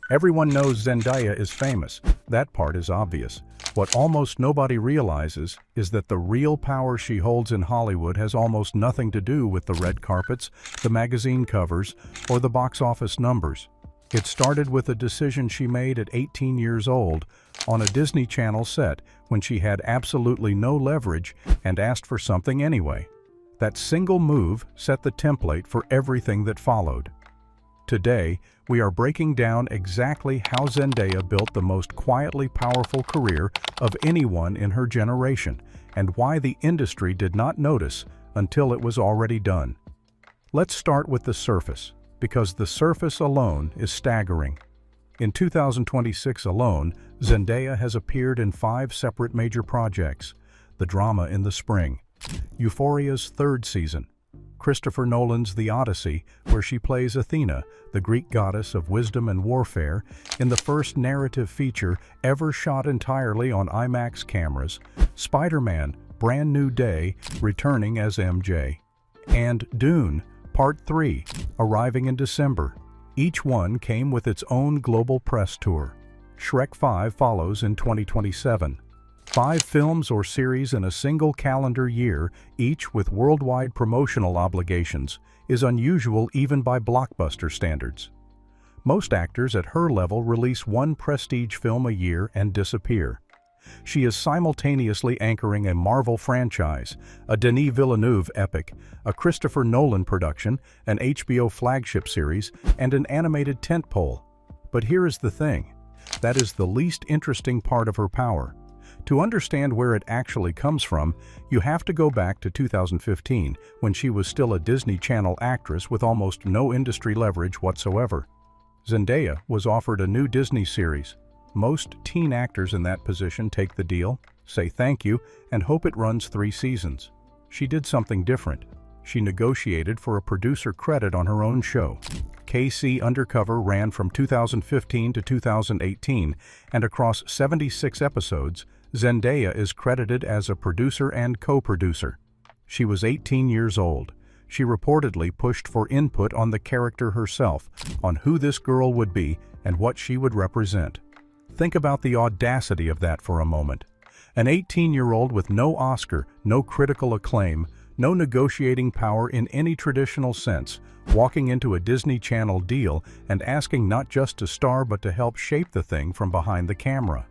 Everyone knows Zendaya is famous. That part is obvious. What almost nobody realizes is that the real power she holds in Hollywood has almost nothing to do with the red carpets, the magazine covers, or the box office numbers. It started with a decision she made at 18 years old on a Disney Channel set when she had absolutely no leverage and asked for something anyway. That single move set the template for everything that followed. Today, we are breaking down exactly how Zendaya built the most quietly powerful career of anyone in her generation and why the industry did not notice until it was already done. Let's start with the surface, because the surface alone is staggering. In 2026 alone, Zendaya has appeared in 5 separate major projects: the drama in the spring, Euphoria's 3rd season, Christopher Nolan's The Odyssey, where she plays Athena, the Greek goddess of wisdom and warfare, in the first narrative feature ever shot entirely on IMAX cameras, Spider-Man: Brand New Day, returning as MJ, and Dune, Part 3, arriving in December. Each one came with its own global press tour. Shrek 5 follows in 2027. 5 films or series in a single calendar year, each with worldwide promotional obligations, is unusual even by blockbuster standards. Most actors at her level release one prestige film a year and disappear. She is simultaneously anchoring a Marvel franchise, a Denis Villeneuve epic, a Christopher Nolan production, an HBO flagship series, and an animated tentpole. But here is the thing. That is the least interesting part of her power. To understand where it actually comes from, you have to go back to 2015, when she was still a Disney Channel actress with almost no industry leverage whatsoever. Zendaya was offered a new Disney series. Most teen actors in that position take the deal, say thank you, and hope it runs 3 seasons. She did something different. She negotiated for a producer credit on her own show. KC Undercover ran from 2015 to 2018, and across 76 episodes, Zendaya is credited as a producer and co-producer. She was 18 years old. She reportedly pushed for input on the character herself, on who this girl would be and what she would represent. Think about the audacity of that for a moment. An 18-year-old with no Oscar, no critical acclaim, no negotiating power in any traditional sense, walking into a Disney Channel deal and asking not just to star but to help shape the thing from behind the camera.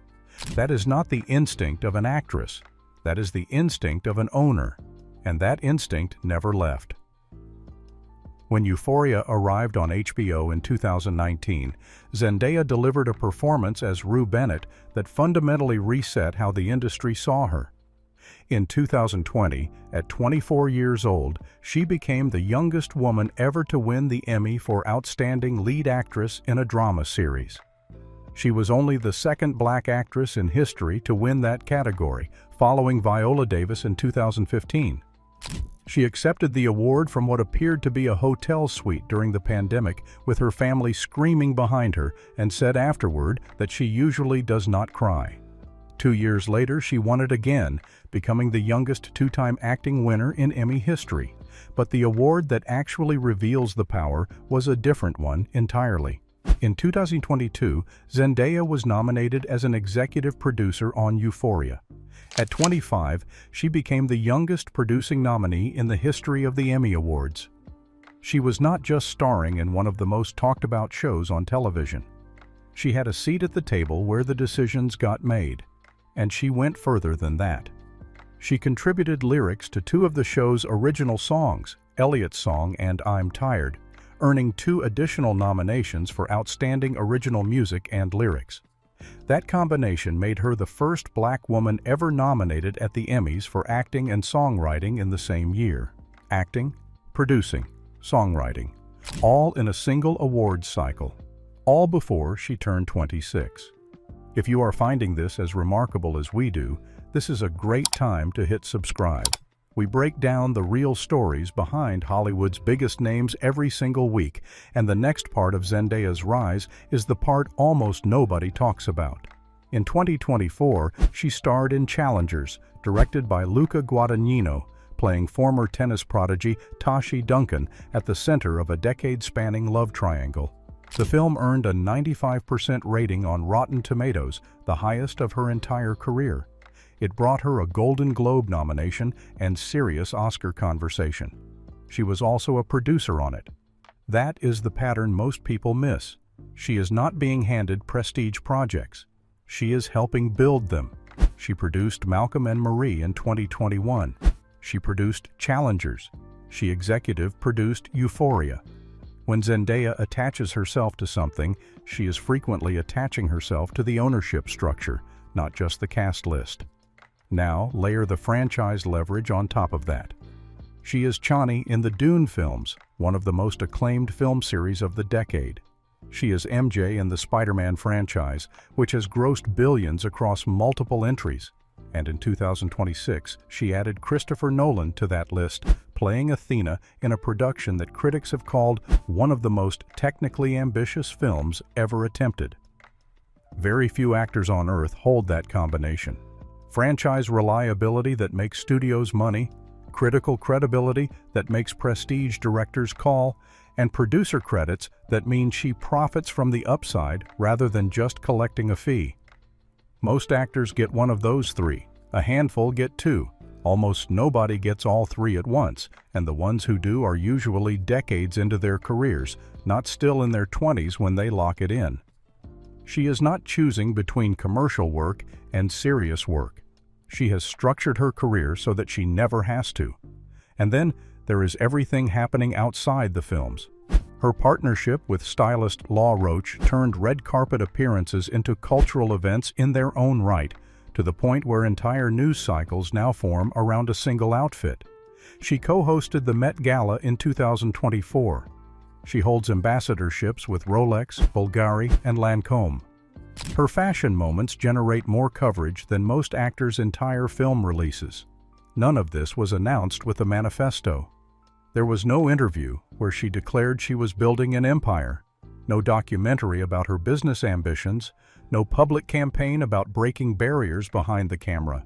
That is not the instinct of an actress. That is the instinct of an owner. And that instinct never left. When Euphoria arrived on HBO in 2019, Zendaya delivered a performance as Rue Bennett that fundamentally reset how the industry saw her. In 2020, at 24 years old, she became the youngest woman ever to win the Emmy for Outstanding Lead Actress in a Drama Series. She was only the 2nd Black actress in history to win that category, following Viola Davis in 2015. She accepted the award from what appeared to be a hotel suite during the pandemic, with her family screaming behind her, and said afterward that she usually does not cry. 2 years later, she won it again, becoming the youngest 2-time acting winner in Emmy history. But the award that actually reveals the power was a different one entirely. In 2022, Zendaya was nominated as an executive producer on Euphoria. At 25, she became the youngest producing nominee in the history of the Emmy Awards. She was not just starring in one of the most talked-about shows on television. She had a seat at the table where the decisions got made. And she went further than that. She contributed lyrics to 2 of the show's original songs, Elliot's Song and I'm Tired, earning 2 additional nominations for Outstanding Original Music and Lyrics. That combination made her the first Black woman ever nominated at the Emmys for acting and songwriting in the same year. Acting, producing, songwriting, all in a single awards cycle, all before she turned 26. If you are finding this as remarkable as we do, this is a great time to hit subscribe. We break down the real stories behind Hollywood's biggest names every single week, and the next part of Zendaya's rise is the part almost nobody talks about. In 2024, she starred in Challengers, directed by Luca Guadagnino, playing former tennis prodigy Tashi Duncan at the center of a decade-spanning love triangle. The film earned a 95% rating on Rotten Tomatoes, the highest of her entire career. It brought her a Golden Globe nomination and serious Oscar conversation. She was also a producer on it. That is the pattern most people miss. She is not being handed prestige projects. She is helping build them. She produced Malcolm and Marie in 2021. She produced Challengers. She executive produced Euphoria. When Zendaya attaches herself to something, she is frequently attaching herself to the ownership structure, not just the cast list. Now, layer the franchise leverage on top of that. She is Chani in the Dune films, one of the most acclaimed film series of the decade. She is MJ in the Spider-Man franchise, which has grossed billions across multiple entries. And in 2026, she added Christopher Nolan to that list, playing Athena in a production that critics have called one of the most technically ambitious films ever attempted. Very few actors on Earth hold that combination. Franchise reliability that makes studios money, critical credibility that makes prestige directors call, and producer credits that mean she profits from the upside rather than just collecting a fee. Most actors get one of those three. A handful get two. Almost nobody gets all three at once, and the ones who do are usually decades into their careers, not still in their 20s when they lock it in. She is not choosing between commercial work and serious work. She has structured her career so that she never has to. And then there is everything happening outside the films. Her partnership with stylist Law Roach turned red carpet appearances into cultural events in their own right, to the point where entire news cycles now form around a single outfit. She co-hosted the Met Gala in 2024. She holds ambassadorships with Rolex, Bulgari, and Lancôme. Her fashion moments generate more coverage than most actors' entire film releases. None of this was announced with a manifesto. There was no interview where she declared she was building an empire, no documentary about her business ambitions, no public campaign about breaking barriers behind the camera.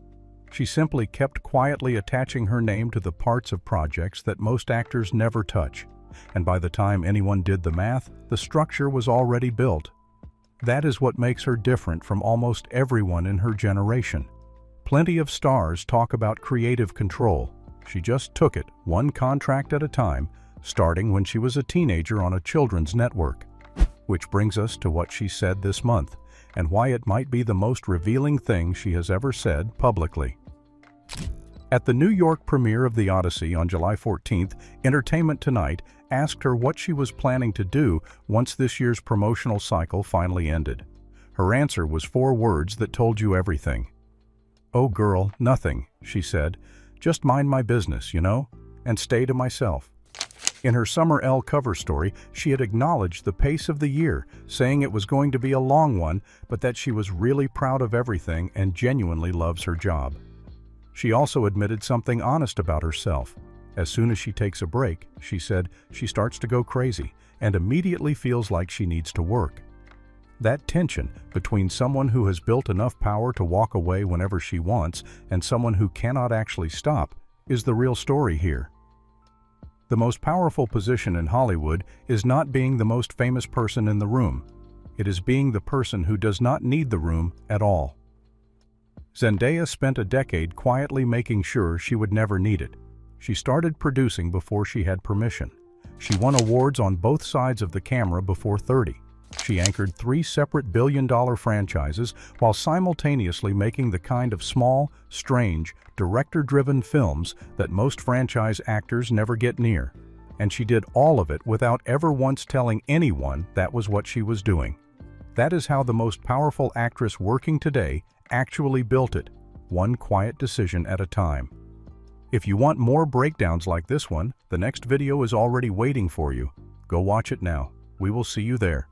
She simply kept quietly attaching her name to the parts of projects that most actors never touch, and by the time anyone did the math, the structure was already built. That is what makes her different from almost everyone in her generation. Plenty of stars talk about creative control. She just took it, one contract at a time, starting when she was a teenager on a children's network. Which brings us to what she said this month, and why it might be the most revealing thing she has ever said publicly. At the New York premiere of The Odyssey on July 14th, Entertainment Tonight asked her what she was planning to do once this year's promotional cycle finally ended. Her answer was 4 words that told you everything. "Oh girl, nothing," she said. "Just mind my business, you know, and stay to myself." In her Summer Elle cover story, she had acknowledged the pace of the year, saying it was going to be a long one, but that she was really proud of everything and genuinely loves her job. She also admitted something honest about herself. As soon as she takes a break, she said, she starts to go crazy and immediately feels like she needs to work. That tension between someone who has built enough power to walk away whenever she wants and someone who cannot actually stop is the real story here. The most powerful position in Hollywood is not being the most famous person in the room. It is being the person who does not need the room at all. Zendaya spent a decade quietly making sure she would never need it. She started producing before she had permission. She won awards on both sides of the camera before 30. She anchored 3 separate billion-dollar franchises while simultaneously making the kind of small, strange, director-driven films that most franchise actors never get near. And she did all of it without ever once telling anyone that was what she was doing. That is how the most powerful actress working today actually built it, one quiet decision at a time. If you want more breakdowns like this one, the next video is already waiting for you. Go watch it now. We will see you there.